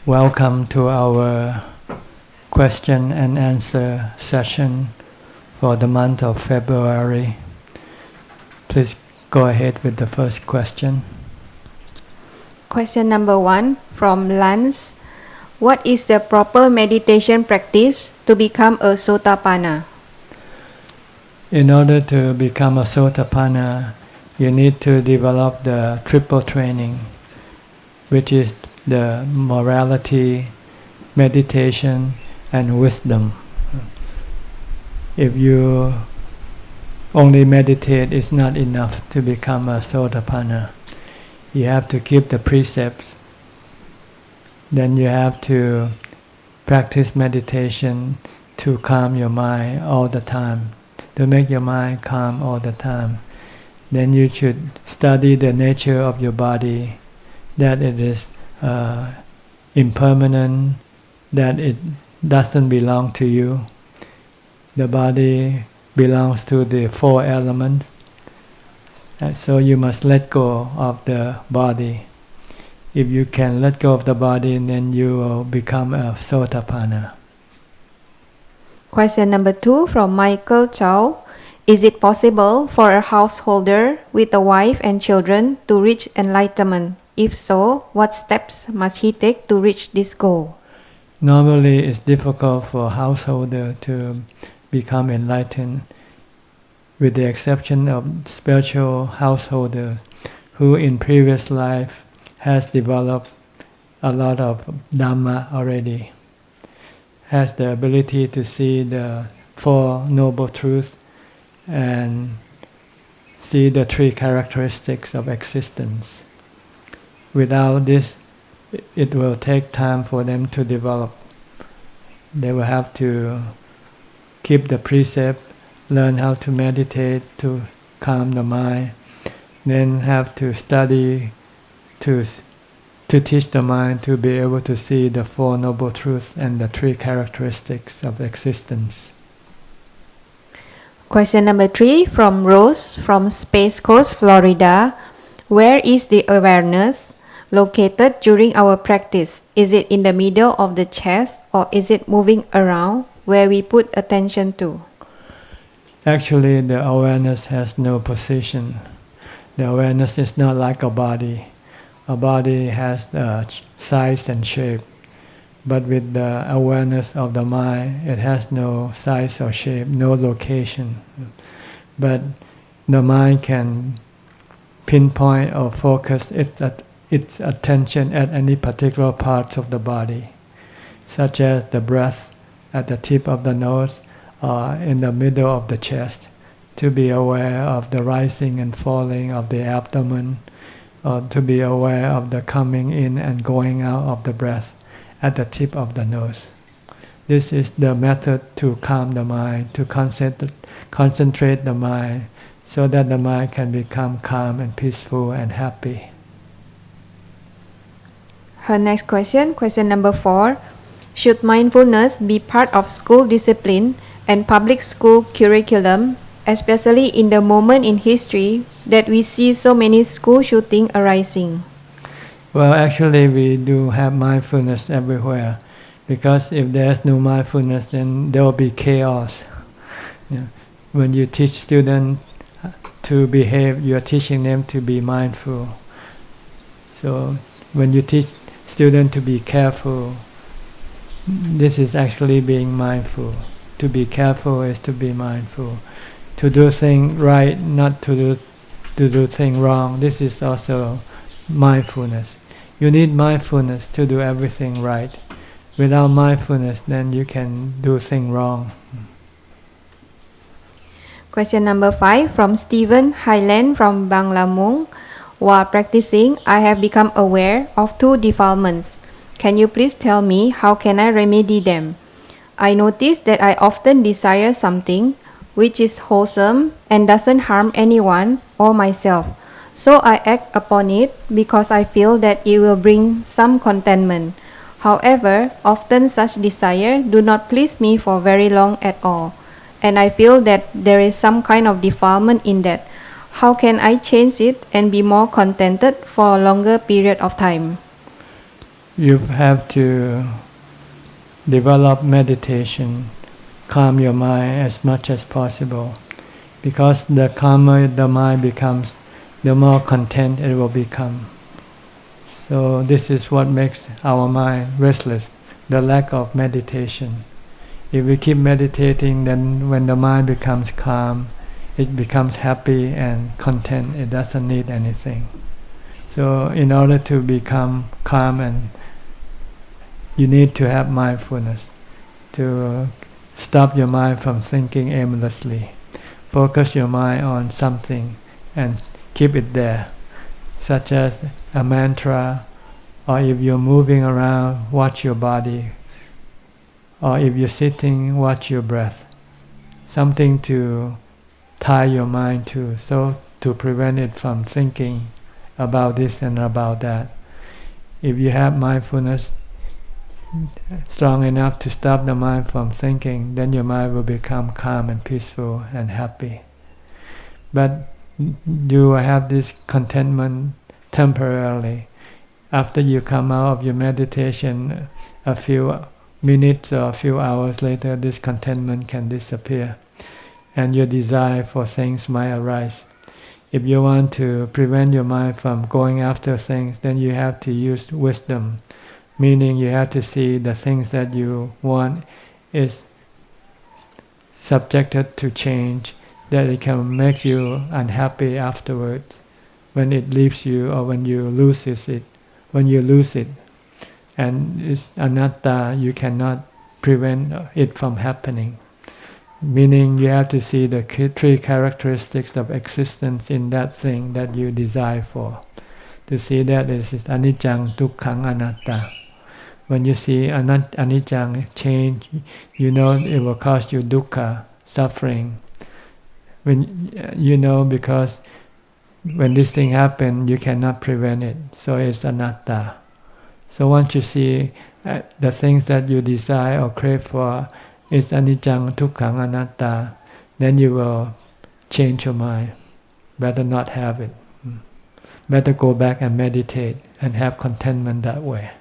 Welcome to our question and answer session for the month of February. Please go ahead with the first question. Question number 1 from Lance. What is the proper meditation practice to become a Sotapanna? In order to become a Sotapanna, you need to develop the triple training, which is the morality, meditation, and wisdom. If you only meditate, it's not enough to become a Sotapanna. You have to keep the precepts. Then you have to practice meditation to calm your mind all the time, to make your mind calm all the time. Then you should study the nature of your body, that it is impermanent, that it doesn't belong to you. The body belongs to the four elements, so you must let go of the body. If you can let go of the body, then you will become a Sotapanna. Question number 2 from Michael Chow. Is it possible for a householder with a wife and children to reach enlightenment? If so, what steps must he take to reach this goal? Normally, it's difficult for a householder to become enlightened, with the exception of spiritual householders who in previous life has developed a lot of Dhamma already, has the ability to see the Four Noble Truths and see the three characteristics of existence. Without this, it will take time for them to develop. They will have to keep the precept, learn how to meditate to calm the mind, then have to study to teach the mind to be able to see the Four Noble Truths and the three characteristics of existence. Question number 3 from Rose from Space Coast, Florida. Where is the awareness located during our practice? Is it in the middle of the chest or is it moving around where we put attention to? Actually, the awareness has no position. The awareness is not like a body. A body has size and shape, but with the awareness of the mind, it has no size or shape, no location. But the mind can pinpoint or focus its attention at any particular parts of the body, such as the breath at the tip of the nose or in the middle of the chest, to be aware of the rising and falling of the abdomen, or to be aware of the coming in and going out of the breath at the tip of the nose. This is the method to calm the mind, to concentrate the mind, so that the mind can become calm and peaceful and happy. Her next question, question number 4. Should mindfulness be part of school discipline and public school curriculum, especially in the moment in history that we see so many school shootings arising? Well, actually, we do have mindfulness everywhere, because if there's no mindfulness, then there will be chaos. When you teach students to behave, you are teaching them to be mindful. So when you teach students to be careful, this is actually being mindful. To be careful is to be mindful. To do things right, not to do things wrong, this is also mindfulness. You need mindfulness to do everything right. Without mindfulness, then you can do things wrong. Question number 5 from Stephen Highland from Banglamung. While practicing, I have become aware of 2 defilements. Can you please tell me how can I remedy them? I notice that I often desire something which is wholesome and doesn't harm anyone or myself. So I act upon it because I feel that it will bring some contentment. However, often such desire do not please me for very long at all, and I feel that there is some kind of defilement in that. How can I change it and be more contented for a longer period of time? you have to develop meditation, calm your mind as much as possible, because the calmer the mind becomes, the more content it will become. So this is what makes our mind restless, the lack of meditation. If we keep meditating, then when the mind becomes calm, it becomes happy and content. It doesn't need anything. So in order to become calm, and you need to have mindfulness to stop your mind from thinking aimlessly. Focus your mind on something and keep it there, such as a mantra, or if you're moving around, watch your body, or if you're sitting, watch your breath. Something to tie your mind to, so to prevent it from thinking about this and about that. If you have mindfulness strong enough to stop the mind from thinking, then your mind will become calm and peaceful and happy. But you have this contentment temporarily. After you come out of your meditation, a few minutes or a few hours later, this contentment can disappear, and your desire for things might arise. If you want to prevent your mind from going after things, then you have to use wisdom, meaning you have to see the things that you want is subjected to change, that it can make you unhappy afterwards when it leaves you, or when you lose it. When you lose it, and it's anatta, you cannot prevent it from happening. Meaning you have to see the three characteristics of existence in that thing that you desire for. To see that it is anicca, dukkha, anatta. When you see anicca change, you know it will cause you dukkha, suffering. When you know, because when this thing happens, you cannot prevent it. So it's anatta. So once you see the things that you desire or crave for is anicca, dukkha, anatta, then you will change your mind. Better not have it. Better go back and meditate and have contentment that way.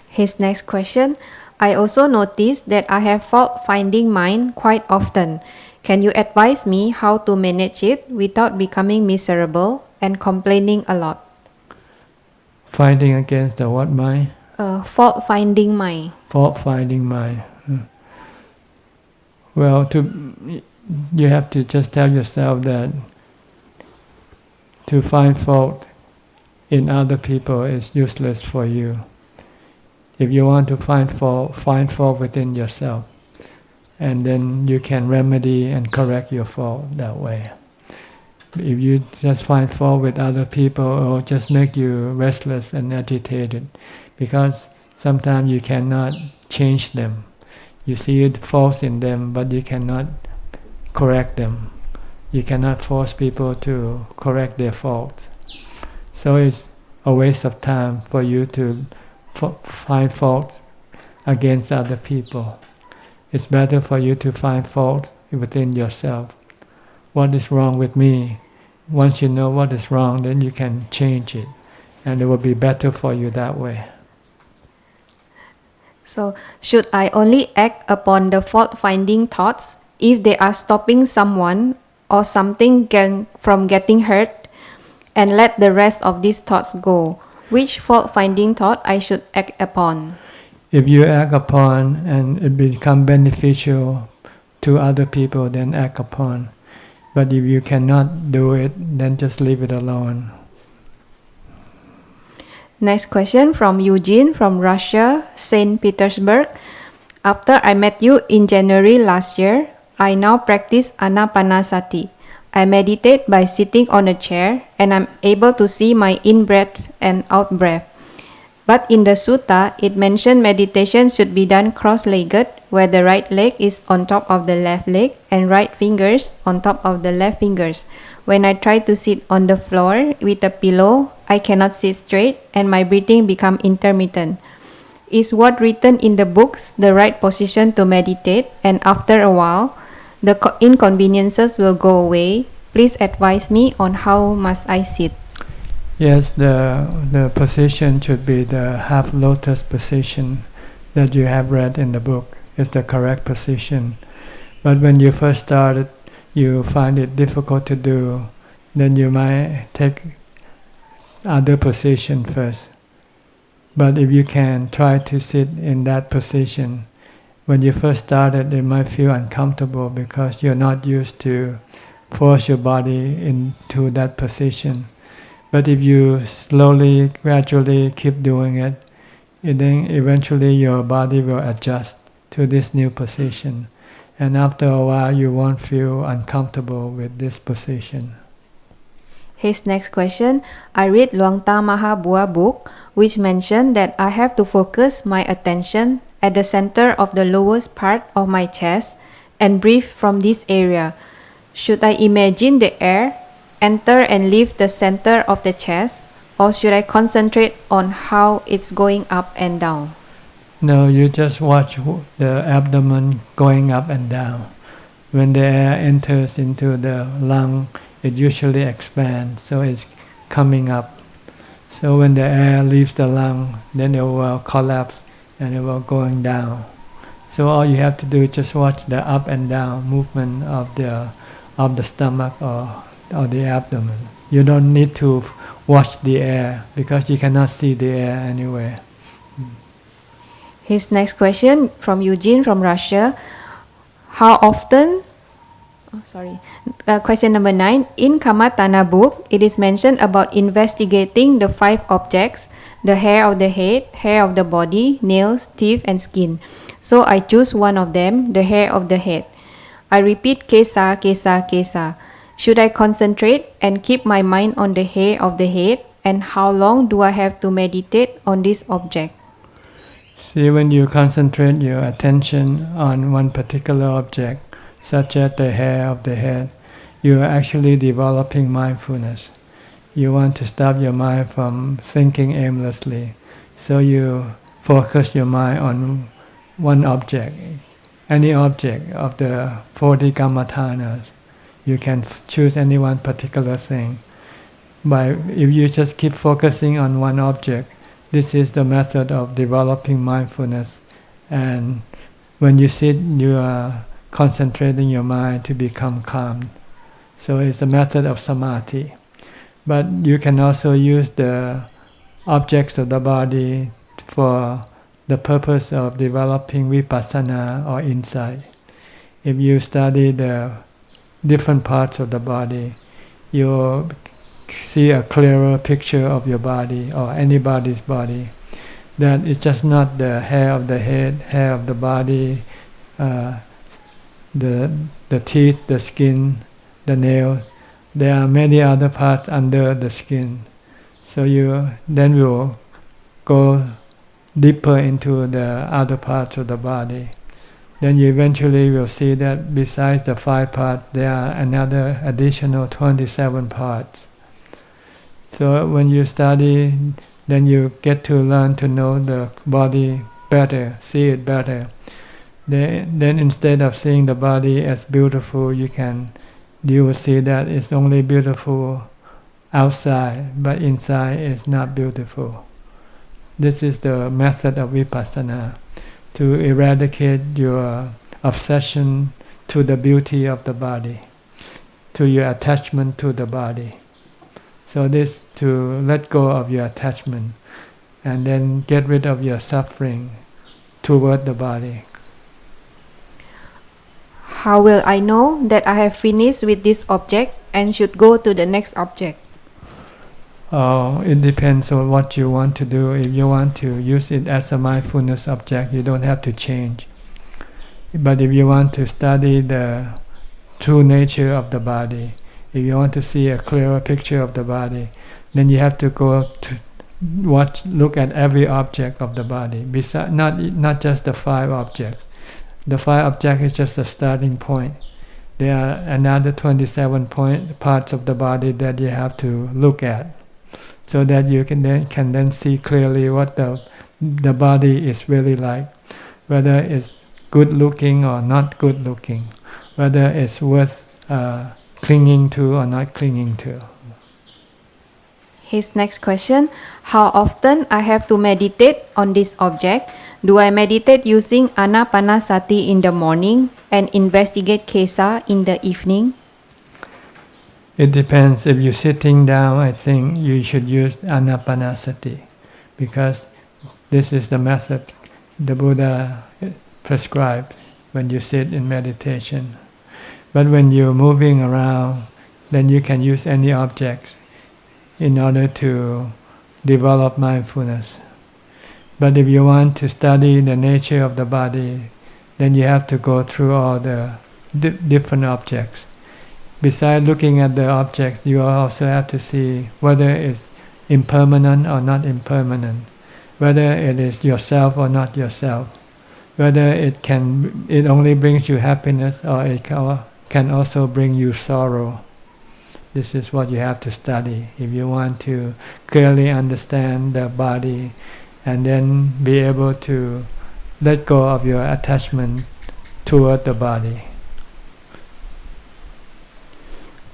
His next question: I also notice that I have fault-finding mind quite often. Can you advise me how to manage it without becoming miserable and complaining a lot? Fighting against the what mind? Fault-finding mind. Fault-finding mind. Well, you have to just tell yourself that to find fault in other people is useless for you. If you want to find fault within yourself, and then you can remedy and correct your fault that way. If you just find fault with other people, it will just make you restless and agitated, because sometimes you cannot change them. You see faults in them, but you cannot correct them. You cannot force people to correct their faults. So it's a waste of time for you to find faults against other people. It's better for you to find fault within yourself. What is wrong with me? Once you know what is wrong, then you can change it, and it will be better for you that way. So, should I only act upon the fault-finding thoughts if they are stopping someone or something from getting hurt, and let the rest of these thoughts go? Which fault-finding thought I should act upon? If you act upon and it become beneficial to other people, then act upon. But if you cannot do it, then just leave it alone. Next question from Eugene from Russia, St. Petersburg. After I met you in January last year, I now practice anapanasati. I meditate by sitting on a chair, and I'm able to see my in-breath and out-breath. But in the sutta, it mentioned meditation should be done cross-legged, where the right leg is on top of the left leg and right fingers on top of the left fingers. When I try to sit on the floor with a pillow, I cannot sit straight and my breathing becomes intermittent. Is what written in the books the right position to meditate, and after a while, the inconveniences will go away? Please advise me on how must I sit. Yes, the position should be the half lotus position that you have read in the book. It's the correct position. But when you first started, you find it difficult to do, then you might take other position first. But if you can try to sit in that position, when you first started, it might feel uncomfortable because you're not used to force your body into that position. But if you slowly, gradually keep doing it, then eventually your body will adjust to this new position. And after a while, you won't feel uncomfortable with this position. His next question, I read Luang Ta Mahabua book, which mentioned that I have to focus my attention at the center of the lowest part of my chest and breathe from this area. Should I imagine the air enter and leave the center of the chest, or should I concentrate on how it's going up and down? No, you just watch the abdomen going up and down. When the air enters into the lung, it usually expands, so it's coming up. So when the air leaves the lung, then it will collapse and it will going down. So all you have to do is just watch the up and down movement of the stomach or the abdomen. You don't need to watch the air because you cannot see the air anywhere. His next question from Eugene from Russia. How often... question number 9. In Kamatana book, it is mentioned about investigating the 5 objects, the hair of the head, hair of the body, nails, teeth, and skin. So I choose one of them, the hair of the head. I repeat kesa, kesa, kesa. Should I concentrate and keep my mind on the hair of the head? And how long do I have to meditate on this object? See, when you concentrate your attention on one particular object, such as the hair of the head, you are actually developing mindfulness. You want to stop your mind from thinking aimlessly. So you focus your mind on one object, any object of the 40 Kammathanas. You can choose any one particular thing. If you just keep focusing on one object, this is the method of developing mindfulness. And when you sit, you are concentrating your mind to become calm. So it's a method of samadhi. But you can also use the objects of the body for the purpose of developing vipassana or insight. If you study the different parts of the body, you see a clearer picture of your body or anybody's body. That it's just not the hair of the head, hair of the body, the teeth, the skin, the nail. There are many other parts under the skin. So you then will go deeper into the other parts of the body. Then you eventually will see that besides the 5 parts, there are another additional 27 parts. So when you study, then you get to learn to know the body better, see it better. Then instead of seeing the body as beautiful, you will see that it's only beautiful outside, but inside it's not beautiful. This is the method of vipassana, to eradicate your obsession to the beauty of the body, to your attachment to the body. So this to let go of your attachment and then get rid of your suffering toward the body. How will I know that I have finished with this object and should go to the next object? It depends on what you want to do. If you want to use it as a mindfulness object, you don't have to change. But if you want to study the true nature of the body, if you want to see a clearer picture of the body, then you have to go to look at every object of the body. Besides, not just the 5 objects. The 5 objects is just a starting point. There are another 27 parts of the body that you have to look at, so that you can then see clearly what the body is really like, whether it's good looking or not good looking, whether it's worth clinging to or not clinging to. His next question: how often I have to meditate on this object? Do I meditate using Anapanasati in the morning and investigate Kesa in the evening? It depends. If you're sitting down, I think you should use Anapanasati, because this is the method the Buddha prescribed when you sit in meditation. But when you're moving around, then you can use any object in order to develop mindfulness. But if you want to study the nature of the body, then you have to go through all the different objects. Besides looking at the objects, you also have to see whether it's impermanent or not impermanent, whether it is yourself or not yourself, whether it only brings you happiness or it can also bring you sorrow. This is what you have to study if you want to clearly understand the body and then be able to let go of your attachment toward the body.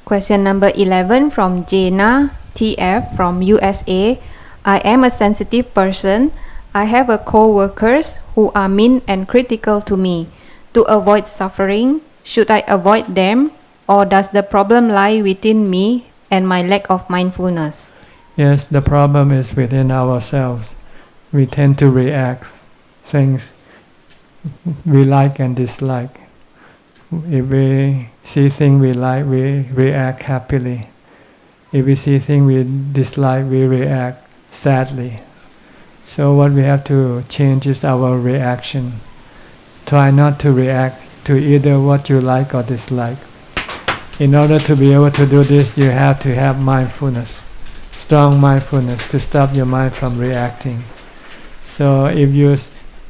Question number 11 from Jena TF from USA. I am a sensitive person. I have a co-workers who are mean and critical to me. To avoid suffering, should I avoid them, or does the problem lie within me and my lack of mindfulness? Yes, the problem is within ourselves. We tend to react things we like and dislike. If we see things we like, we react happily. If we see things we dislike, we react sadly. So what we have to change is our reaction. Try not to react to either what you like or dislike. In order to be able to do this, you have to have mindfulness, strong mindfulness, to stop your mind from reacting. So if you're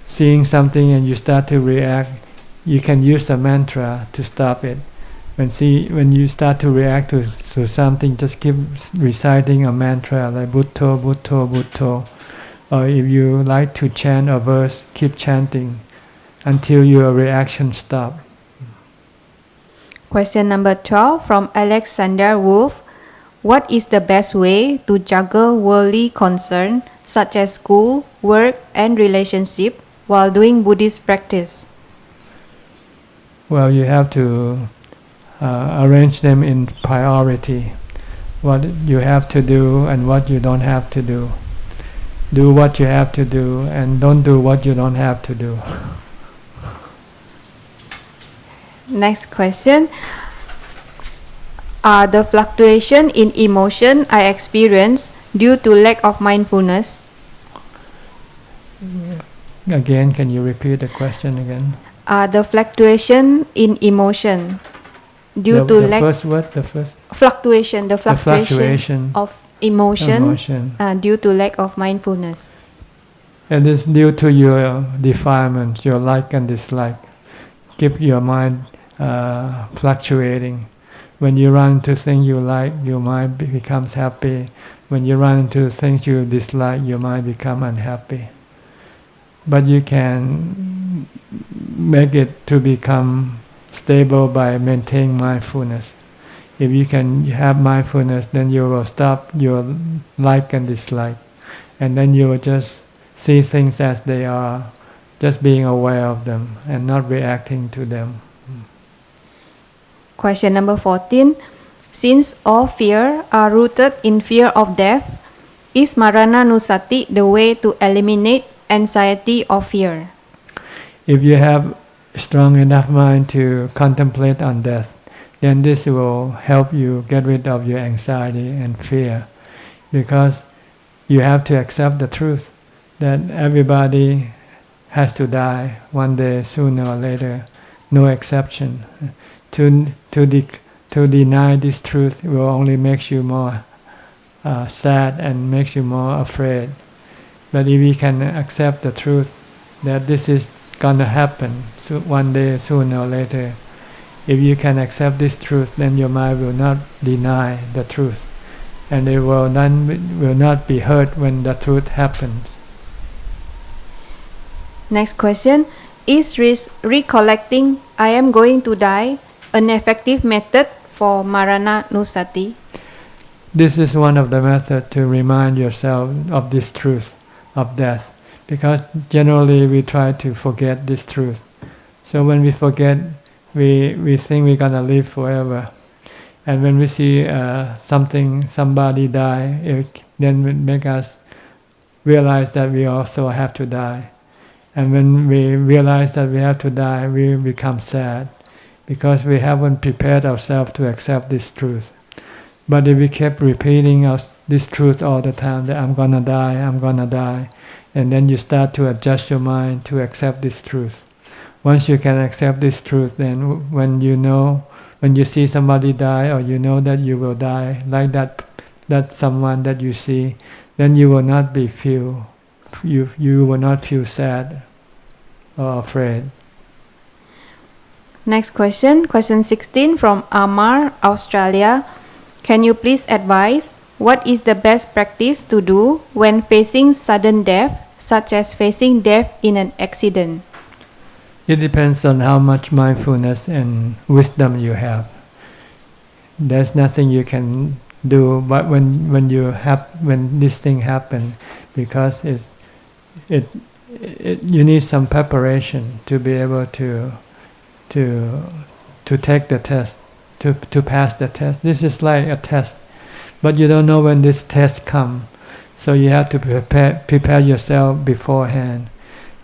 seeing something and you start to react, you can use a mantra to stop it. When you start to react to something, just keep reciting a mantra like Bhutto, Bhutto, Bhutto. Or if you like to chant a verse, keep chanting until your reaction stops. Question number 12 from Alexander Wolf. What is the best way to juggle worldly concern such as school, work, and relationship while doing Buddhist practice? Well, you have to arrange them in priority. What you have to do and what you don't have to do. Do what you have to do and don't do what you don't have to do. Next question. Are the fluctuation in emotion I experience due to lack of mindfulness? Again, can you repeat the question again? Are the fluctuation in emotion due to lack first what? The first fluctuation, the fluctuation of emotion. Due to lack of mindfulness. It is due to your defilements, your like and dislike. Keep your mind fluctuating. When you run into things you like, your mind becomes happy. When you run into things you dislike, your mind becomes unhappy. But you can make it to become stable by maintaining mindfulness. If you can have mindfulness, then you will stop your like and dislike. And then you will just see things as they are, just being aware of them and not reacting to them. Question number 14. Since all fear are rooted in fear of death, is Marananusati the way to eliminate anxiety or fear? If you have a strong enough mind to contemplate on death, then this will help you get rid of your anxiety and fear, because you have to accept the truth that everybody has to die one day, sooner or later, no exception. To deny this truth will only make you more sad and makes you more afraid. But if you can accept the truth that this is gonna happen one day, sooner or later, if you can accept this truth, then your mind will not deny the truth, and it will not be hurt when the truth happens. Next question. Is recollecting I am going to die an effective method for Marananusati? This is one of the methods to remind yourself of this truth of death, because generally we try to forget this truth. So when we forget, we think we're gonna live forever, and when we see somebody die, then it make us realize that we also have to die. And when we realize that we have to die, we become sad, because we haven't prepared ourselves to accept this truth. But if we kept repeating this truth all the time, that I'm gonna die, I'm gonna die, and then you start to adjust your mind to accept this truth. Once you can accept this truth, then when you see somebody die, or you know that you will die, like that someone that you see, then you will not you will not feel sad or afraid. Next question 16 from Amar, Australia. Can you please advise what is the best practice to do when facing sudden death, such as facing death in an accident? It depends on how much mindfulness and wisdom you have. There's nothing you can do, but when this thing happens, because you need some preparation to be able to take the test, to pass the test. This is like a test, but you don't know when this test comes, so you have to prepare yourself beforehand.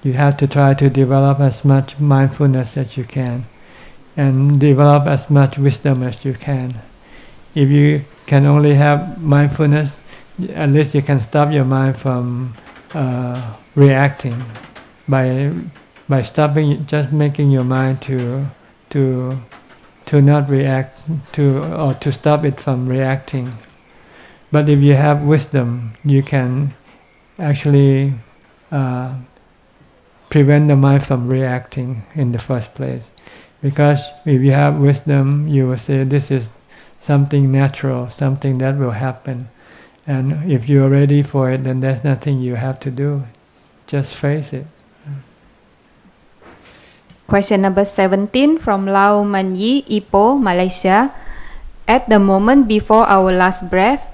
You have to try to develop as much mindfulness as you can, and develop as much wisdom as you can. If you can only have mindfulness, at least you can stop your mind from reacting by stopping, just making your mind to not react or to stop it from reacting. But if you have wisdom, you can actually prevent the mind from reacting in the first place. Because if you have wisdom, you will say this is something natural, something that will happen. And if you're ready for it, then there's nothing you have to do. Just face it. Question number 17 from Lau Manyi, Ipoh, Malaysia. At the moment before our last breath,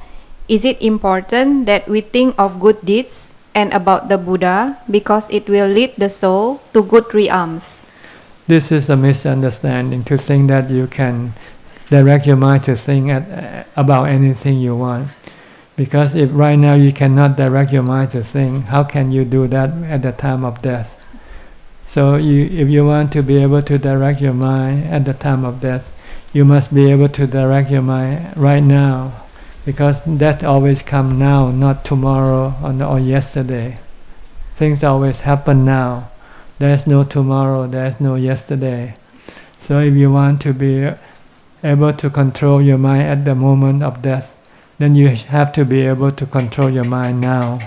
is it important that we think of good deeds and about the Buddha, because it will lead the soul to good realms? This is a misunderstanding, to think that you can direct your mind to think about anything you want. Because if right now you cannot direct your mind to think, how can you do that at the time of death? So if you want to be able to direct your mind at the time of death, you must be able to direct your mind right now, because death always comes now, not tomorrow or yesterday. Things always happen now. There's no tomorrow, there's no yesterday. So if you want to be able to control your mind at the moment of death, then you have to be able to control your mind now.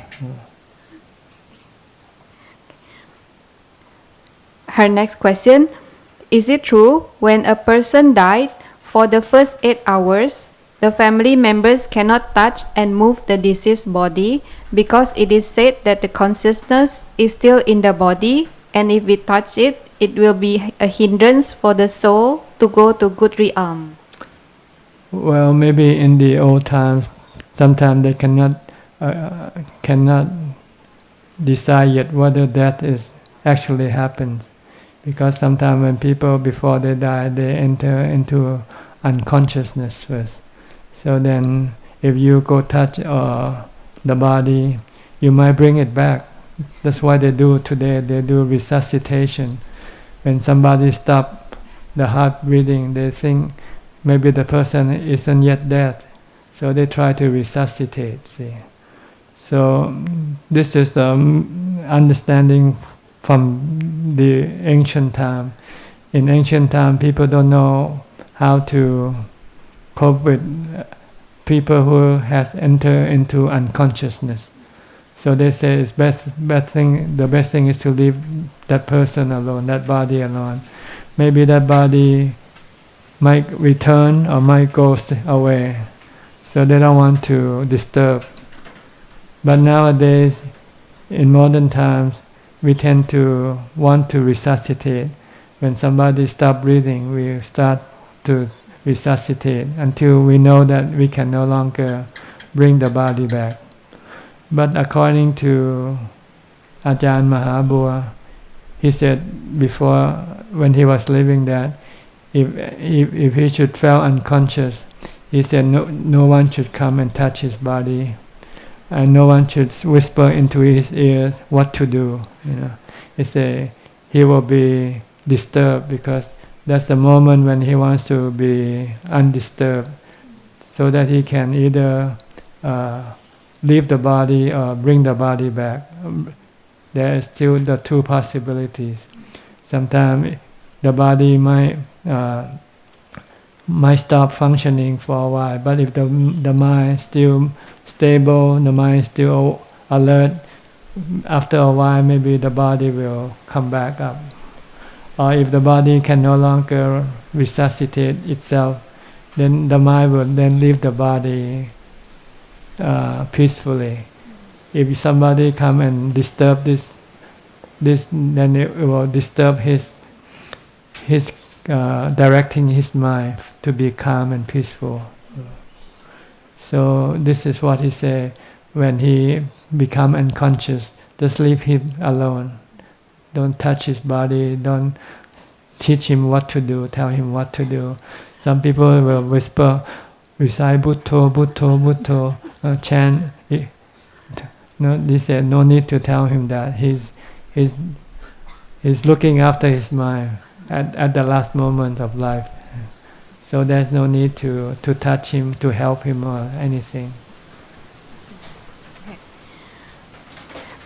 Her next question, is it true when a person died, for the first 8 hours, the family members cannot touch and move the deceased body, because it is said that the consciousness is still in the body, and if we touch it, it will be a hindrance for the soul to go to good realm? Well, maybe in the old times, sometimes they cannot decide yet whether death is actually happens, because sometimes when people, before they die, they enter into unconsciousness first. So then, if you go touch the body, you might bring it back. That's why they do today. They do resuscitation. When somebody stop the heart breathing, they think maybe the person isn't yet dead, so they try to resuscitate. See, so this is the understanding from the ancient time. In ancient time, people don't know how to cope with people who has entered into unconsciousness. So they say it's the best thing is to leave that person alone, that body alone. Maybe that body might return or might go away, so they don't want to disturb. But nowadays, in modern times, we tend to want to resuscitate. When somebody stops breathing, we start to resuscitate until we know that we can no longer bring the body back. But according to Ajahn Mahabua, he said before, when he was living, that if he should fall unconscious, he said no one should come and touch his body, and no one should whisper into his ears what to do. He said he will be disturbed, because that's the moment when he wants to be undisturbed, so that he can either leave the body or bring the body back. There is still the two possibilities. Sometimes the body might stop functioning for a while, but if the mind is still stable, the mind is still alert, after a while maybe the body will come back up. Or if the body can no longer resuscitate itself, then the mind will then leave the body peacefully. If somebody come and disturb this, then it will disturb his directing his mind to be calm and peaceful. So this is what he said: when he become unconscious, just leave him alone. Don't touch his body. Don't teach him what to do. Tell him what to do. Some people will whisper, recite Bhutto, Bhutto, Bhutto, chant. No, they said no need to tell him that. He's looking after his mind at the last moment of life. So there's no need to touch him, to help him or anything.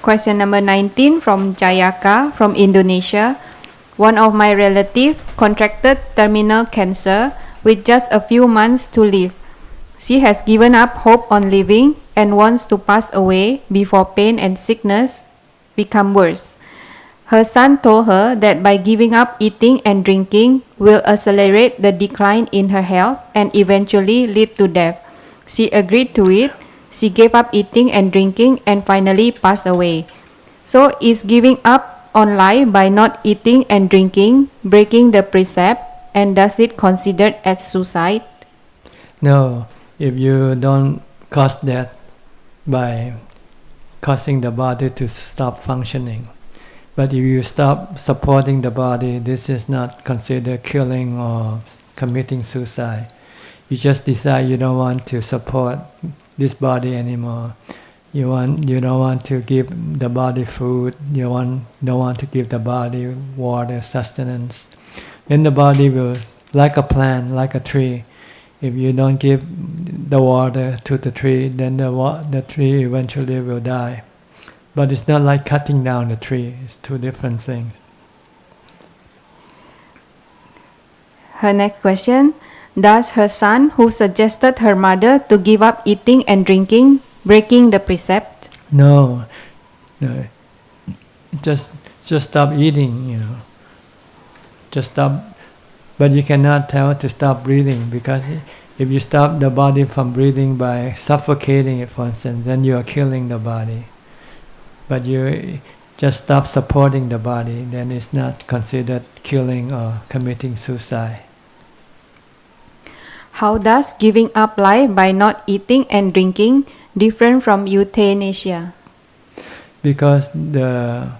Question number 19 from Jayaka from Indonesia. One of my relatives contracted terminal cancer with just a few months to live. She has given up hope on living and wants to pass away before pain and sickness become worse. Her son told her that by giving up eating and drinking will accelerate the decline in her health and eventually lead to death. She agreed to it. She gave up eating and drinking and finally passed away. So is giving up on life by not eating and drinking breaking the precept, and does it considered as suicide? No, if you don't cause death by causing the body to stop functioning. But if you stop supporting the body, this is not considered killing or committing suicide. You just decide you don't want to support this body anymore. You don't want to give the body food. You don't want to give the body water, sustenance. Then the body will, like a plant, like a tree. If you don't give the water to the tree, then the tree eventually will die. But it's not like cutting down the tree. It's two different things. Her next question. Does her son, who suggested her mother to give up eating and drinking, breaking the precept? No. Just stop eating, Just stop. But you cannot tell to stop breathing, because if you stop the body from breathing by suffocating it, for instance, then you are killing the body. But you just stop supporting the body, then it's not considered killing or committing suicide. How does giving up life by not eating and drinking different from euthanasia? Because there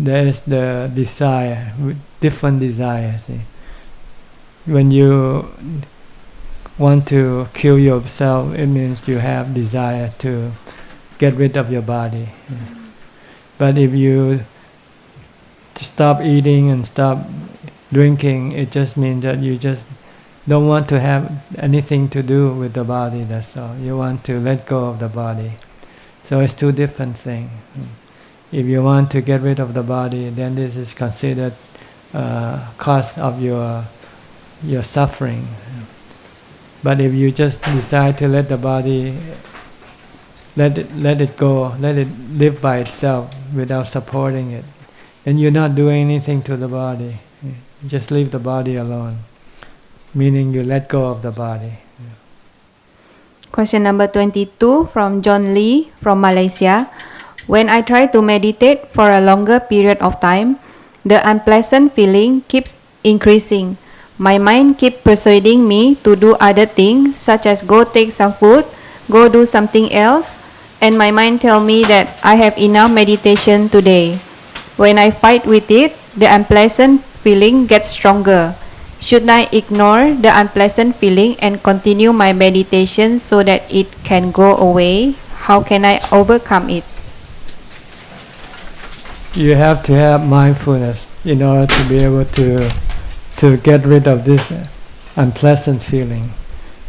is the desire, different desires. When you want to kill yourself, it means you have desire to get rid of your body. But if you stop eating and stop drinking, it just means that you just don't want to have anything to do with the body, that's all. You want to let go of the body. So it's two different things. If you want to get rid of the body, then this is considered cause of your suffering. But if you just decide to let the body, let it go, let it live by itself without supporting it, then you're not doing anything to the body. You just leave the body alone, meaning you let go of the body. Question number 22 from John Lee from Malaysia. When I try to meditate for a longer period of time, the unpleasant feeling keeps increasing. My mind keeps persuading me to do other things, such as go take some food, go do something else, and my mind tells me that I have enough meditation today. When I fight with it, the unpleasant feeling gets stronger. Should I ignore the unpleasant feeling and continue my meditation so that it can go away? How can I overcome it? You have to have mindfulness in order to be able to get rid of this unpleasant feeling.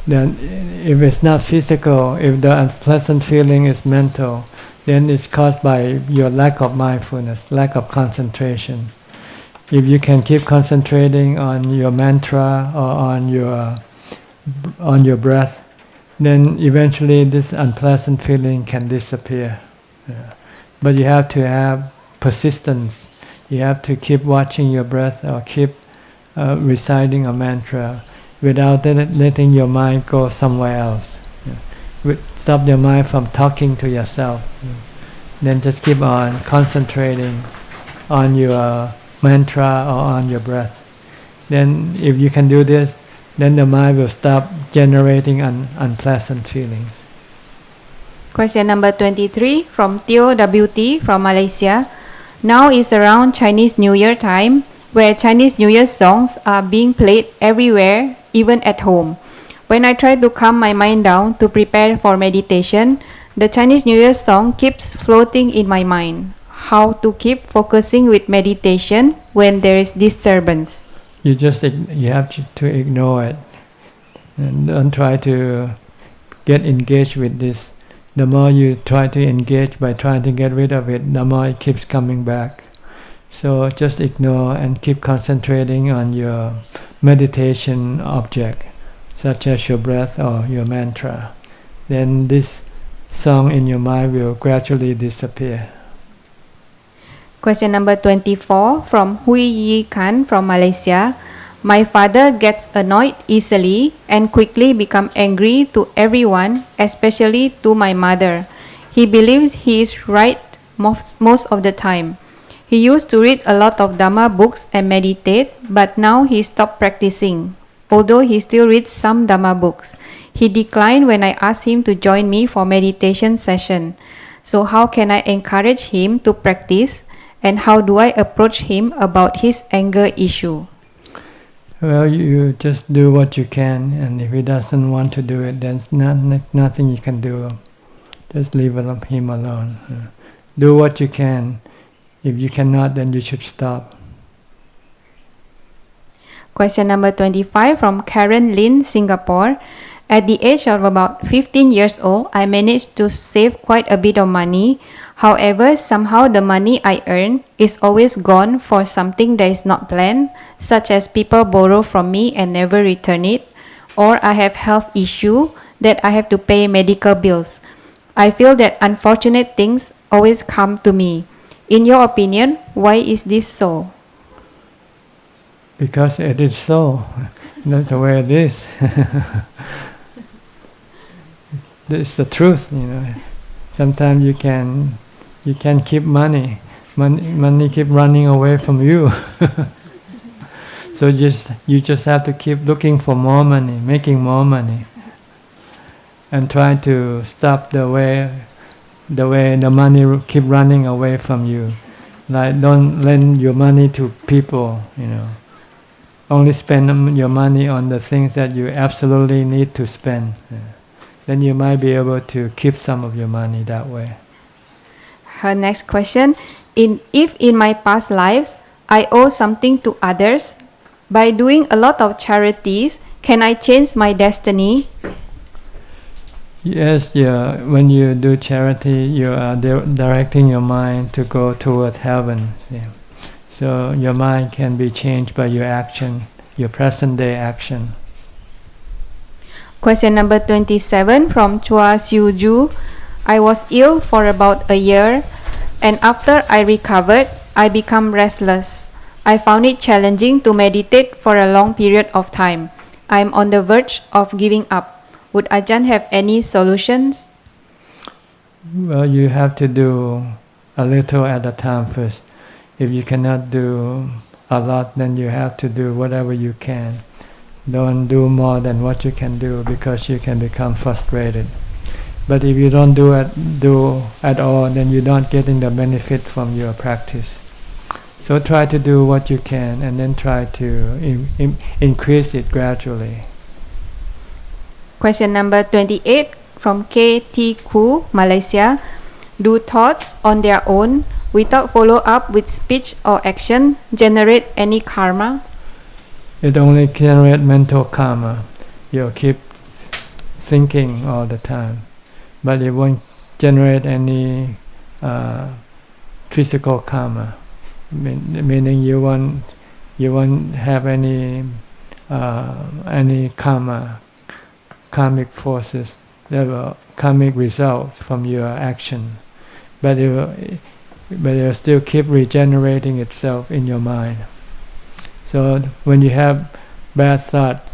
Then if it's not physical, if the unpleasant feeling is mental, then it's caused by your lack of mindfulness, lack of concentration. If you can keep concentrating on your mantra or on your breath, then eventually this unpleasant feeling can disappear. But you have to have persistence. You have to keep watching your breath or keep reciting a mantra without letting your mind go somewhere else. Stop your mind from talking to yourself. Then just keep on concentrating on your mantra or on your breath. Then if you can do this, then the mind will stop generating unpleasant feelings. Question number 23 from Teo WT from Malaysia. Now is around Chinese New Year time, where Chinese New Year songs are being played everywhere, even at home. When I try to calm my mind down to prepare for meditation, the Chinese New Year song keeps floating in my mind. How to keep focusing with meditation when there is disturbance? You have to ignore it, and don't try to get engaged with this. The more you try to engage by trying to get rid of it, the more it keeps coming back. So just ignore and keep concentrating on your meditation object, such as your breath or your mantra. Then this song in your mind will gradually disappear. Question number 24 from Hui Yi Kan from Malaysia. My father gets annoyed easily and quickly become angry to everyone, especially to my mother. He believes he is right most of the time. He used to read a lot of Dhamma books and meditate, but now he stopped practicing. Although he still reads some Dhamma books, he declined when I asked him to join me for meditation session. So how can I encourage him to practice, and how do I approach him about his anger issue? Well, you just do what you can, and if he doesn't want to do it, there's nothing you can do. Just leave him alone. Do what you can. If you cannot, then you should stop. Question number 25 from Karen Lin, Singapore. At the age of about 15 years old, I managed to save quite a bit of money. However, somehow the money I earn is always gone for something that is not planned, such as people borrow from me and never return it, or I have health issue that I have to pay medical bills. I feel that unfortunate things always come to me. In your opinion, why is this so? Because it is so. That's the way it is. It's the truth, Sometimes you can keep money keep running away from you. So you just have to keep looking for more money, making more money, and try to stop the way the money keep running away from you. Like, don't lend your money to people, Only spend your money on the things that you absolutely need to spend. Then you might be able to keep some of your money that way. Her next question, if in my past lives I owe something to others, by doing a lot of charities, can I change my destiny? Yes, when you do charity, you are directing your mind to go toward heaven. So your mind can be changed by your action, your present day action. Question number 27 from Chua Siu Ju. I was ill for about a year, and after I recovered, I became restless. I found it challenging to meditate for a long period of time. I am on the verge of giving up. Would Ajahn have any solutions? Well, you have to do a little at a time first. If you cannot do a lot, then you have to do whatever you can. Don't do more than what you can do, because you can become frustrated. But if you don't do at all, then you're not getting the benefit from your practice. So try to do what you can, and then try to increase it gradually. Question number 28 from KT Ku, Malaysia. Do thoughts on their own, without follow-up with speech or action, generate any karma? It only generates mental karma. You'll keep thinking all the time, but it won't generate any physical karma. Meaning you won't have any karmic forces, karmic results from your action. But it will still keep regenerating itself in your mind. So when you have bad thoughts,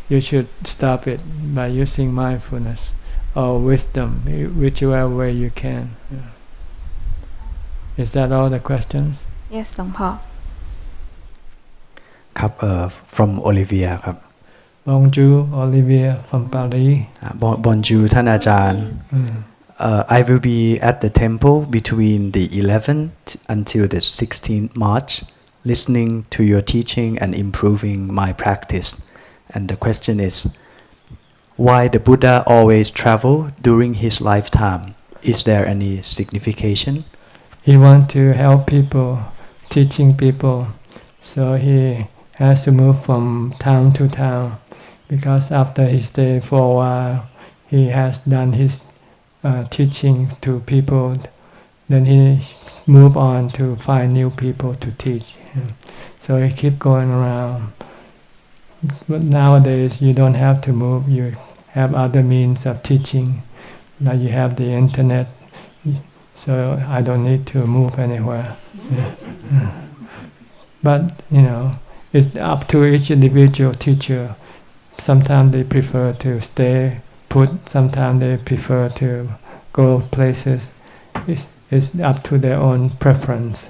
you should stop it by using mindfulness or wisdom, whichever way you can. Is that all the questions? Yes หลวงพ่อ ครับfrom Olivia ครับ Bonjour, Olivia from Paris. Bonjour ท่านอาจารย์ I will be at the temple between the 11th until the 16th March, listening to your teaching and improving my practice. And the question is, why the Buddha always travel during his lifetime? Is there any signification? He wants to help people, teaching people, so he has to move from town to town, because after he stay for a while, he has done his teaching to people, then he move on to find new people to teach. So he keep going around. But nowadays you don't have to move, you have other means of teaching. Now you have the internet, so I don't need to move anywhere. But it's up to each individual teacher. Sometimes they prefer to stay put, sometimes they prefer to go places. It's up to their own preference.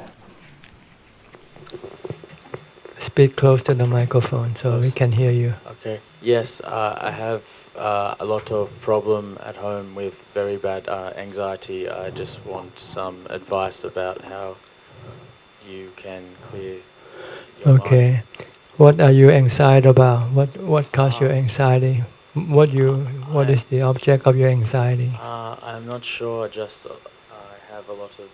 Speak close to the microphone so we can hear you. Okay. Yes, I have a lot of problem at home with very bad anxiety. I just want some advice about how you can clear your Okay. mind. What are you anxiety about? What caused your anxiety? What is the object of your anxiety? I'm not sure. Just I have a lot of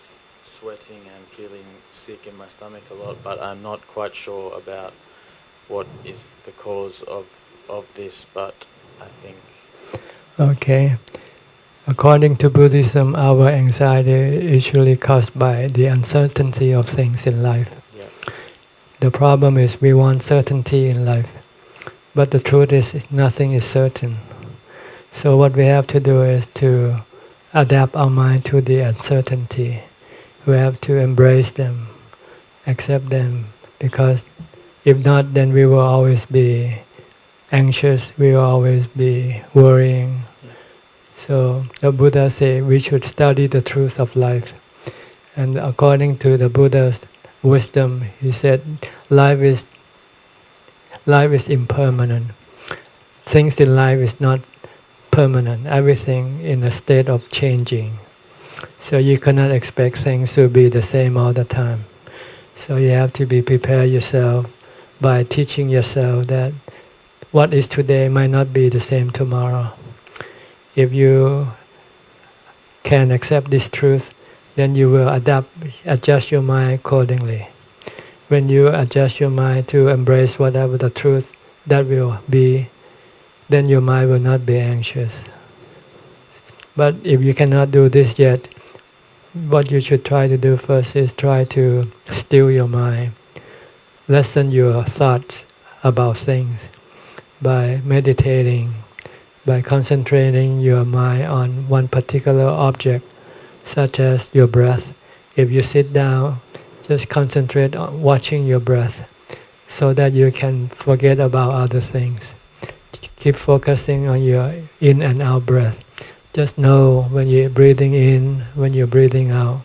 sweating and feeling sick in my stomach a lot, but I'm not quite sure about what is the cause of this. But I think. Okay. According to Buddhism, our anxiety is usually caused by the uncertainty of things in life. Yeah. The problem is we want certainty in life, but the truth is nothing is certain. So what we have to do is to adapt our mind to the uncertainty. We have to embrace them, accept them, because if not, then we will always be anxious, we will always be worrying. So the Buddha said we should study the truth of life. And according to the Buddha's wisdom, he said life is impermanent. Things in life is not permanent. Everything in a state of changing. So you cannot expect things to be the same all the time. So you have to be prepared yourself by teaching yourself that what is today might not be the same tomorrow. If you can accept this truth, then you will adjust your mind accordingly. When you adjust your mind to embrace whatever the truth that will be, then your mind will not be anxious. But if you cannot do this yet, what you should try to do first is try to still your mind, lessen your thoughts about things by meditating, by concentrating your mind on one particular object, such as your breath. If you sit down, just concentrate on watching your breath so that you can forget about other things. Keep focusing on your in and out breath. Just know when you're breathing in, when you're breathing out.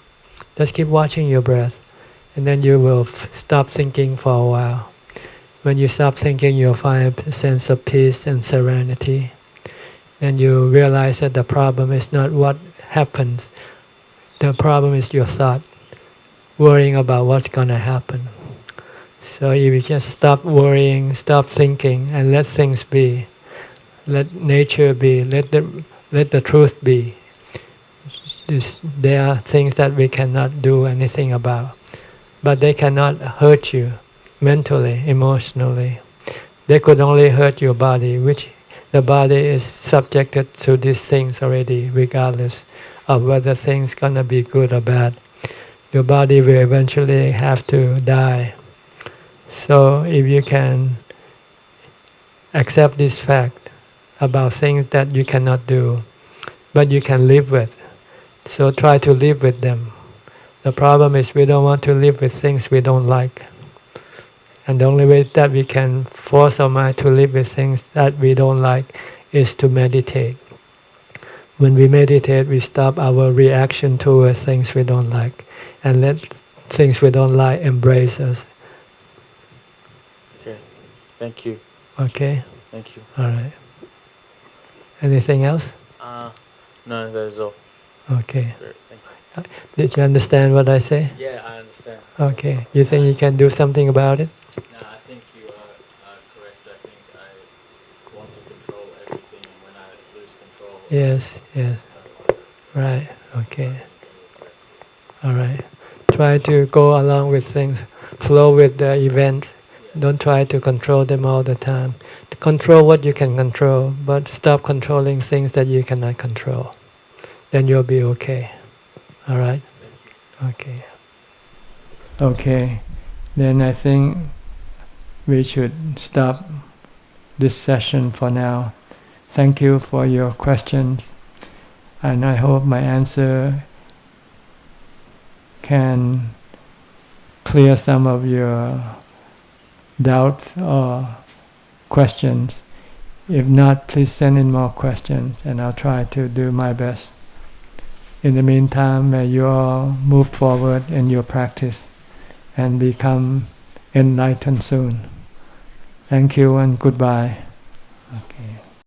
Just keep watching your breath, and then you will stop thinking for a while. When you stop thinking, you'll find a sense of peace and serenity. And you realize that the problem is not what happens. The problem is your thought, worrying about what's going to happen. So if you just stop worrying, stop thinking, and let things be, let nature be, let the truth be. There are things that we cannot do anything about, but they cannot hurt you mentally, emotionally. They could only hurt your body, which the body is subjected to these things already, regardless of whether things gonna be good or bad. Your body will eventually have to die. So if you can accept this fact about things that you cannot do, but you can live with, so try to live with them. The problem is we don't want to live with things we don't like. And the only way that we can force our mind to live with things that we don't like is to meditate. When we meditate, we stop our reaction towards things we don't like and let things we don't like embrace us. Okay, thank you. Okay? Thank you. All right. Anything else? No, that is all. Okay. Great, thank you. Did you understand what I say? Yeah, I understand. Okay. You think you can do something about it? No, I think you are correct. I think I want to control everything, and when I lose control, Yes, yes. Right. Okay. All right. Try to go along with things, flow with the events. Don't try to control them all the time. Control what you can control, but stop controlling things that you cannot control. Then you'll be okay. All right? Okay. Okay. Then I think we should stop this session for now. Thank you for your questions, and I hope my answer can clear some of your doubts or questions. If not, please send in more questions and I'll try to do my best. In the meantime, may you all move forward in your practice and become enlightened soon. Thank you and goodbye.